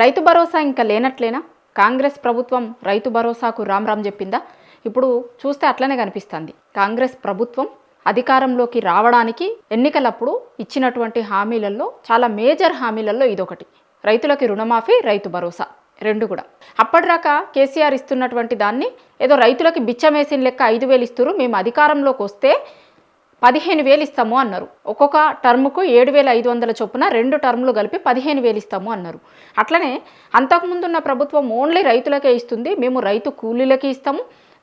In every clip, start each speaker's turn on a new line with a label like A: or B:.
A: రైతు భరోసా ఇంకా లేనట్లేనా? కాంగ్రెస్ ప్రభుత్వం రైతు భరోసాకు రామ్ రామ్ చెప్పిందా? ఇప్పుడు చూస్తే అట్లనే కనిపిస్తుంది. కాంగ్రెస్ ప్రభుత్వం అధికారంలోకి రావడానికి ఎన్నికలప్పుడు ఇచ్చినటువంటి హామీలలో చాలా మేజర్ హామీలలో ఇదొకటి. రైతులకి రుణమాఫీ, రైతు భరోసా రెండు కూడా. అప్పటిదాకా కేసీఆర్ ఇస్తున్నటువంటి దాన్ని ఏదో రైతులకి బిచ్చమేసిన లెక్క 5,000 ఇస్తున్నారు, మేము అధికారంలోకి వస్తే 15,000 ఇస్తాము అన్నారు. ఒక్కొక్క టర్ముకు 7,500 చొప్పున 2 టర్ములు కలిపి 15,000 ఇస్తాము అన్నారు. అట్లనే అంతకుముందున్న ప్రభుత్వం ఓన్లీ రైతులకే ఇస్తుంది, మేము రైతు కూలీలకి ఇస్తాము,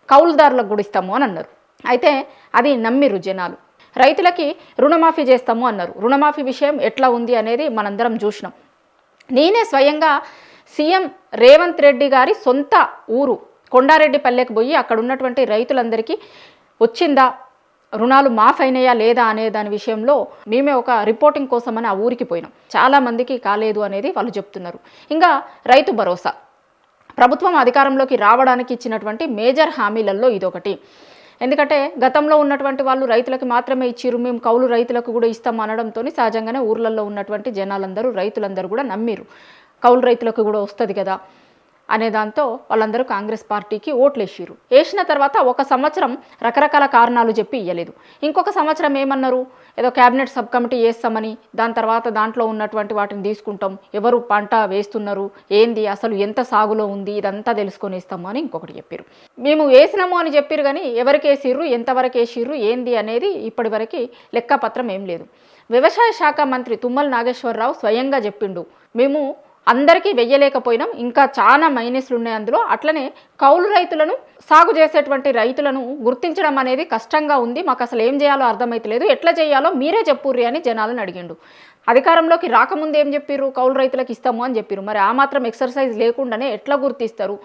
A: కౌలుదారులకు కూడా ఇస్తాము అని అన్నారు. అయితే అది నమ్మిరు జనాలు. రైతులకి రుణమాఫీ చేస్తాము అన్నారు. రుణమాఫీ విషయం ఎట్లా ఉంది అనేది మనందరం చూసినాం. నేనే స్వయంగా సీఎం రేవంత్ రెడ్డి గారి సొంత ఊరు కొండారెడ్డిపల్లెకి పోయి అక్కడ ఉన్నటువంటి రైతులందరికీ వచ్చిందా, రుణాలు మాఫ్ అయినాయా లేదా అనే దాని విషయంలో మేమే ఒక రిపోర్టింగ్ కోసమని ఆ ఊరికి పోయినాం. చాలామందికి కాలేదు అనేది వాళ్ళు చెప్తున్నారు. ఇంకా రైతు భరోసా ప్రభుత్వం అధికారంలోకి రావడానికి ఇచ్చినటువంటి మేజర్ హామీలలో ఇదొకటి. ఎందుకంటే గతంలో ఉన్నటువంటి వాళ్ళు రైతులకు మాత్రమే ఇచ్చిరు, మేము కౌలు రైతులకు కూడా ఇస్తాం అనడంతో సహజంగానే ఊర్లలో ఉన్నటువంటి జనాలందరూ రైతులందరూ కూడా నమ్మిరు, కౌలు రైతులకు కూడా వస్తుంది కదా అనే దాంతో వాళ్ళందరూ కాంగ్రెస్ పార్టీకి ఓట్లు వేసిరు. వేసిన తర్వాత ఒక సంవత్సరం రకరకాల కారణాలు చెప్పి ఇవ్వలేదు. ఇంకొక సంవత్సరం ఏమన్నారు, ఏదో క్యాబినెట్ సబ్ కమిటీ వేస్తామని, దాని తర్వాత దాంట్లో ఉన్నటువంటి వాటిని తీసుకుంటాం, ఎవరు పంట వేస్తున్నారు, ఏంది అసలు ఎంత సాగులో ఉంది ఇదంతా తెలుసుకొని వేస్తాము అని ఇంకొకటి చెప్పారు. మేము వేసినాము అని చెప్పారు కానీ ఎవరికి వేసిర్రు, ఎంతవరకు వేసిర్రు, ఏంది అనేది ఇప్పటివరకు లెక్కపత్రం ఏం లేదు. వ్యవసాయ శాఖ మంత్రి తుమ్మల నాగేశ్వరరావు స్వయంగా చెప్పిండు, మేము అందరికీ వెయ్యలేకపోయినాం, ఇంకా చాలా మైనస్లు ఉన్నాయి అందులో. అట్లనే కౌలు రైతులను, సాగు చేసేటువంటి రైతులను గుర్తించడం అనేది కష్టంగా ఉంది, మాకు అసలు ఏం చేయాలో అర్థమైతలేదు, ఎట్లా చేయాలో మీరే చెప్పుర్రి అని జనాలను అడిగిండు. అధికారంలోకి రాకముందు ఏం చెప్పారు, కౌలు రైతులకు ఇస్తాము అని చెప్పారు. మరి ఆ మాత్రం ఎక్సర్సైజ్ లేకుండానే ఎట్లా గుర్తిస్తారు,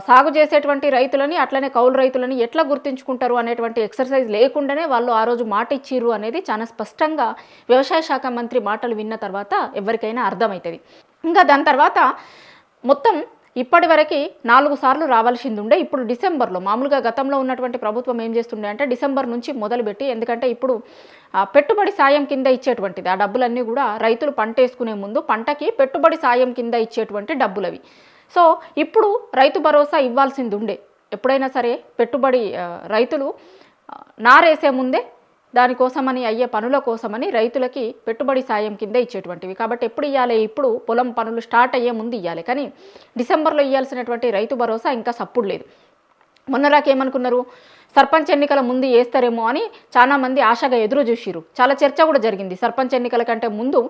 A: సాగు చేసేటువంటి రైతులని అట్లనే కౌలు రైతులని ఎట్లా గుర్తించుకుంటారు అనేటువంటి ఎక్సర్సైజ్ లేకుండానే వాళ్ళు ఆ రోజు మాట ఇచ్చిర్రు అనేది చాలా స్పష్టంగా వ్యవసాయ శాఖ మంత్రి మాటలు విన్న తర్వాత ఎవరికైనా అర్థమవుతుంది. ఇంకా దాని తర్వాత మొత్తం ఇప్పటి వరకు 4 సార్లు రావాల్సింది ఉండే. ఇప్పుడు డిసెంబర్లో, మామూలుగా గతంలో ఉన్నటువంటి ప్రభుత్వం ఏం చేస్తుండే అంటే డిసెంబర్ నుంచి మొదలుపెట్టి, ఎందుకంటే ఇప్పుడు పెట్టుబడి సాయం కింద ఇచ్చేటువంటిది ఆ డబ్బులన్నీ కూడా రైతులు పంట వేసుకునే ముందు పంటకి పెట్టుబడి సాయం కింద ఇచ్చేటువంటి డబ్బులు అవి. సో ఇప్పుడు రైతు భరోసా ఇవ్వాల్సింది ఉండే. ఎప్పుడైనా సరే పెట్టుబడి రైతులు నారేసే ముందే దానికోసమని అయ్యే పనుల కోసమని రైతులకి పెట్టుబడి సాయం కింద ఇచ్చేటువంటివి. కాబట్టి ఎప్పుడు ఇవ్వాలి, ఇప్పుడు పొలం పనులు స్టార్ట్ అయ్యే ముందు ఇవ్వాలి. కానీ డిసెంబర్లో ఇవ్వాల్సినటువంటి రైతు భరోసా ఇంకా సప్పుడు లేదు. మొన్నరాకేమనుకున్నారు, సర్పంచ్ ఎన్నికల ముందు వేస్తారేమో అని చాలామంది ఆశగా ఎదురు చూసిరు. చాలా చర్చ కూడా జరిగింది, సర్పంచ్ ఎన్నికల కంటే ముందు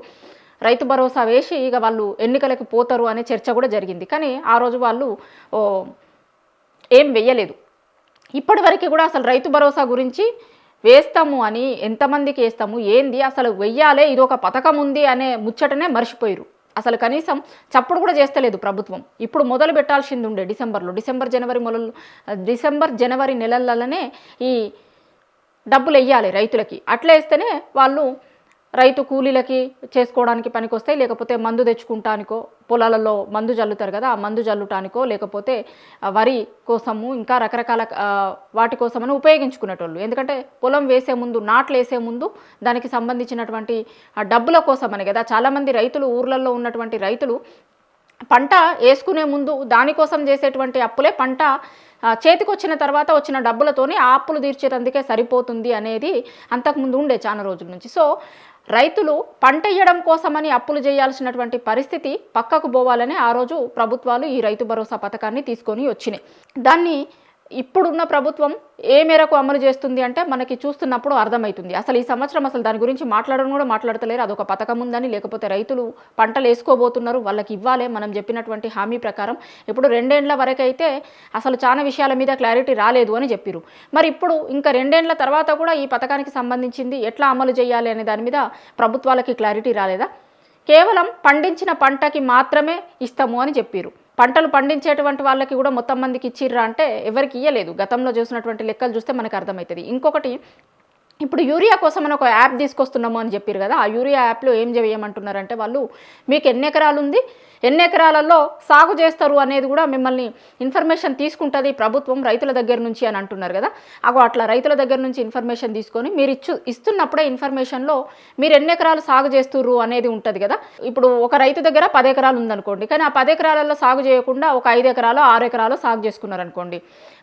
A: రైతు భరోసా వేసి ఇక వాళ్ళు ఎన్నికలకు పోతారు అనే చర్చ కూడా జరిగింది. కానీ ఆ రోజు వాళ్ళు ఏం వెయ్యలేదు. ఇప్పటి వరకు కూడా అసలు రైతు భరోసా గురించి వేస్తాము అని, ఎంతమందికి వేస్తాము, ఏంది అసలు వెయ్యాలే, ఇది ఒక పథకం ఉంది అనే ముచ్చటనే మర్చిపోయారు. అసలు కనీసం చప్పుడు కూడా చేస్తలేదు ప్రభుత్వం. ఇప్పుడు మొదలు పెట్టాల్సింది ఉండే డిసెంబర్లో, డిసెంబర్ జనవరి నెలలనే ఈ డబ్బులు వెయ్యాలి రైతులకి. అట్లా వేస్తేనే వాళ్ళు రైతు కూలీలకి చేసుకోవడానికి పనికొస్తాయి, లేకపోతే మందు తెచ్చుకుంటానికో, పొలాలలో మందు జల్లుతారు కదా, ఆ మందు జల్లుటానికో, లేకపోతే వరి కోసము ఇంకా రకరకాల వాటి కోసమని ఉపయోగించుకునేటోళ్ళు. ఎందుకంటే పొలం వేసే ముందు, నాట్లు వేసే ముందు దానికి సంబంధించినటువంటి డబ్బుల కోసమని కదా చాలామంది రైతులు, ఊర్లలో ఉన్నటువంటి రైతులు పంట వేసుకునే ముందు దానికోసం చేసేటువంటి అప్పులే పంట చేతికి వచ్చిన తర్వాత వచ్చిన డబ్బులతోని ఆ అప్పులు తీర్చేటందుకే సరిపోతుంది అనేది అంతకుముందు ఉండే చాలా రోజుల నుంచి. సో రైతులు పంట వేయడం కోసమని అప్పులు చేయాల్సినటువంటి పరిస్థితి పక్కకు పోవాలని ఆ రోజు ప్రభుత్వాలు ఈ రైతు భరోసా పథకాన్ని తీసుకొని వచ్చినాయి. దాన్ని ఇప్పుడున్న ప్రభుత్వం ఏ మేరకు అమలు చేస్తుంది అంటే మనకి చూస్తున్నప్పుడు అర్థమవుతుంది. అసలు ఈ సంవత్సరం అసలు దాని గురించి మాట్లాడడం కూడా మాట్లాడతలేరు. అదొక పథకం ఉందని, లేకపోతే రైతులు పంటలు వేసుకోబోతున్నారు, వాళ్ళకి ఇవ్వాలి మనం చెప్పినటువంటి హామీ ప్రకారం. ఇప్పుడు 2 ఏళ్ల వరకు అయితే అసలు చాలా విషయాల మీద క్లారిటీ రాలేదు అని చెప్పారు. మరి ఇప్పుడు ఇంకా 2 ఏళ్ల తర్వాత కూడా ఈ పథకానికి సంబంధించింది ఎట్లా అమలు చేయాలి అనే దాని మీద ప్రభుత్వాలకి క్లారిటీ రాలేదా? కేవలం పండించిన పంటకి మాత్రమే ఇస్తాము అని చెప్పారు. పంటలు పండించేటువంటి వాళ్ళకి కూడా మొత్తం మందికి ఇచ్చిర్రా అంటే ఎవరికి ఇవ్వలేదు. గతంలో చూసినటువంటి లెక్కలు చూస్తే మనకు అర్థమవుతుంది. ఇంకొకటి, ఇప్పుడు యూరియా కోసం అని ఒక యాప్ తీసుకొస్తున్నాము అని చెప్పారు కదా, ఆ యూరియా యాప్లో ఏం చేయమంటున్నారంటే వాళ్ళు, మీకు ఎన్ని ఎకరాలు ఉంది, ఎన్ని ఎకరాలలో సాగు చేస్తారు అనేది కూడా మిమ్మల్ని ఇన్ఫర్మేషన్ తీసుకుంటుంది ప్రభుత్వం రైతుల దగ్గర నుంచి అని అంటున్నారు కదా. అట్లా రైతుల దగ్గర నుంచి ఇన్ఫర్మేషన్ తీసుకొని మీరు ఇస్తున్నప్పుడే ఇన్ఫర్మేషన్లో మీరు ఎన్ని ఎకరాలు సాగు చేస్తుర్రు అనేది ఉంటుంది కదా. ఇప్పుడు ఒక రైతు దగ్గర 10 ఎకరాలు ఉందనుకోండి, కానీ ఆ 10 ఎకరాలలో సాగు చేయకుండా ఒక 5 ఎకరాలు 6 ఎకరాలు సాగు చేసుకున్నారనుకోండి,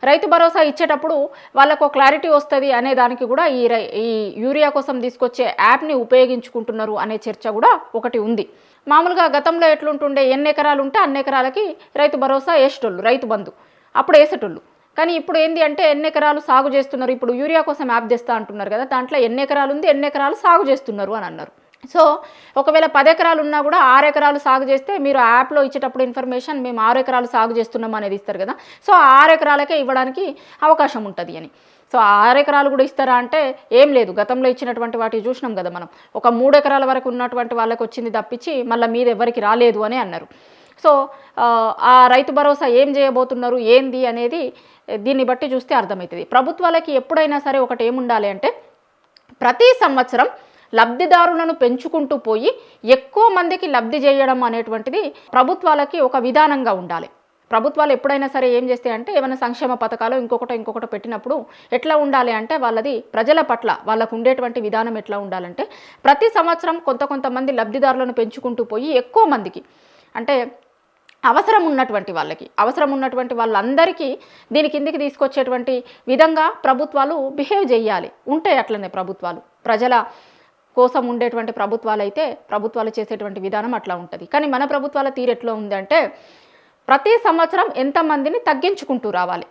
A: రైతు భరోసా ఇచ్చేటప్పుడు వాళ్ళకు క్లారిటీ వస్తుంది అనే దానికి కూడా ఈ యూరియా కోసం తీసుకొచ్చే యాప్ని ఉపయోగించుకుంటున్నారు అనే చర్చ కూడా ఒకటి ఉంది. మామూలుగా గతంలో ఎట్లుంటుండే, ఎన్ని ఎకరాలు ఉంటే అన్ని ఎకరాలకి రైతు భరోసా వేసేటోళ్ళు, రైతు బంధు అప్పుడు వేసేటోళ్ళు. కానీ ఇప్పుడు ఏంది అంటే ఎన్ని ఎకరాలు సాగు చేస్తున్నారు, ఇప్పుడు యూరియా కోసం యాప్ చేస్తా అంటున్నారు కదా, దాంట్లో ఎన్ని ఎకరాలు ఉంది, ఎన్ని ఎకరాలు సాగు చేస్తున్నారు అని అన్నారు. సో ఒకవేళ 10 ఎకరాలు ఉన్నా కూడా 6 ఎకరాలు సాగు చేస్తే మీరు యాప్లో ఇచ్చేటప్పుడు ఇన్ఫర్మేషన్ మేము 6 ఎకరాలు సాగు చేస్తున్నాం అనేది ఇస్తారు కదా. సో 6 ఎకరాలకే ఇవ్వడానికి అవకాశం ఉంటుంది అని. సో 6 ఎకరాలు కూడా ఇస్తారా అంటే ఏం లేదు, గతంలో ఇచ్చినటువంటి వాటిని చూసినాం కదా మనం. ఒక 3 ఎకరాల వరకు ఉన్నటువంటి వాళ్ళకి వచ్చింది తప్పించి మళ్ళీ మీద ఎవరికి రాలేదు అని అన్నారు. సో ఆ రైతు భరోసా ఏం చేయబోతున్నారు ఏంది అనేది దీన్ని బట్టి చూస్తే అర్థమవుతుంది. ప్రభుత్వాలకి ఎప్పుడైనా సరే ఒకటి ఏముండాలి అంటే, ప్రతి సంవత్సరం లబ్ధిదారులను పెంచుకుంటూ పోయి ఎక్కువ మందికి లబ్ధి చేయడం అనేటువంటిది ప్రభుత్వాలకి ఒక విధానంగా ఉండాలి. ప్రభుత్వాలు ఎప్పుడైనా సరే ఏం చేస్తాయంటే, ఏమైనా సంక్షేమ పథకాలు ఇంకొకటి పెట్టినప్పుడు ఎట్లా ఉండాలి అంటే, వాళ్ళది ప్రజల పట్ల వాళ్ళకు ఉండేటువంటి విధానం ఎట్లా ఉండాలంటే, ప్రతి సంవత్సరం కొంతమంది లబ్ధిదారులను పెంచుకుంటూ పోయి ఎక్కువ మందికి, అంటే అవసరం ఉన్నటువంటి వాళ్ళందరికీ దీని కిందికి తీసుకొచ్చేటువంటి విధంగా ప్రభుత్వాలు బిహేవ్ చేయాలి. ఉంటాయి అట్లనే ప్రభుత్వాలు, ప్రజల కోసం ఉండేటువంటి ప్రభుత్వాలు అయితే ప్రభుత్వాలు చేసేటువంటి విధానం అట్లా ఉంటుంది. కానీ మన ప్రభుత్వాల తీరు ఎట్లా ఉందంటే, ప్రతి సంవత్సరం ఎంతమందిని తగ్గించుకుంటూ రావాలి,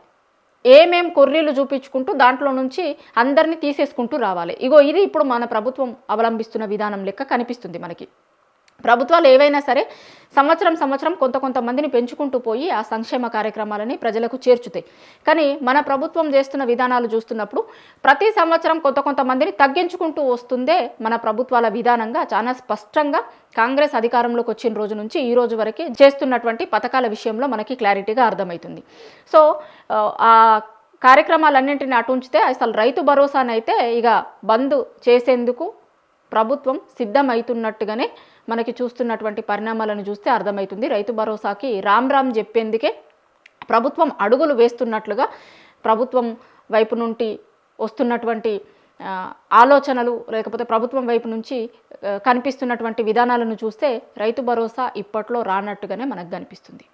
A: ఏమేం కొర్రీలు చూపించుకుంటూ దాంట్లో నుంచి అందరినీ తీసేసుకుంటూ రావాలి. ఇది ఇప్పుడు మన ప్రభుత్వం అవలంబిస్తున్న విధానం లెక్క కనిపిస్తుంది మనకి. ప్రభుత్వాలు ఏవైనా సరే సంవత్సరం కొంతమందిని పెంచుకుంటూ పోయి ఆ సంక్షేమ కార్యక్రమాలని ప్రజలకు చేర్చుతాయి. కానీ మన ప్రభుత్వం చేస్తున్న విధానాలు చూస్తున్నప్పుడు ప్రతి సంవత్సరం కొంతమందిని తగ్గించుకుంటూ వస్తుందే మన ప్రభుత్వాల విధానంగా చాలా స్పష్టంగా కాంగ్రెస్ అధికారంలోకి వచ్చిన రోజు నుంచి ఈ రోజు వరకు చేస్తున్నటువంటి పథకాల విషయంలో మనకి క్లారిటీగా అర్థమవుతుంది. సో ఆ కార్యక్రమాలన్నింటినీ అటుంచితే అసలు రైతు భరోసానైతే ఇక బంద్ చేసేందుకు ప్రభుత్వం సిద్ధమవుతున్నట్టుగానే మనకి చూస్తున్నటువంటి పరిణామాలను చూస్తే అర్థమవుతుంది. రైతు భరోసాకి రామ్ చెప్పేందుకే ప్రభుత్వం అడుగులు వేస్తున్నట్లుగా ప్రభుత్వం వైపు నుండి వస్తున్నటువంటి ఆలోచనలు, లేకపోతే ప్రభుత్వం వైపు నుంచి కనిపిస్తున్నటువంటి విధానాలను చూస్తే రైతు భరోసా ఇప్పట్లో రానట్టుగానే మనకు కనిపిస్తుంది.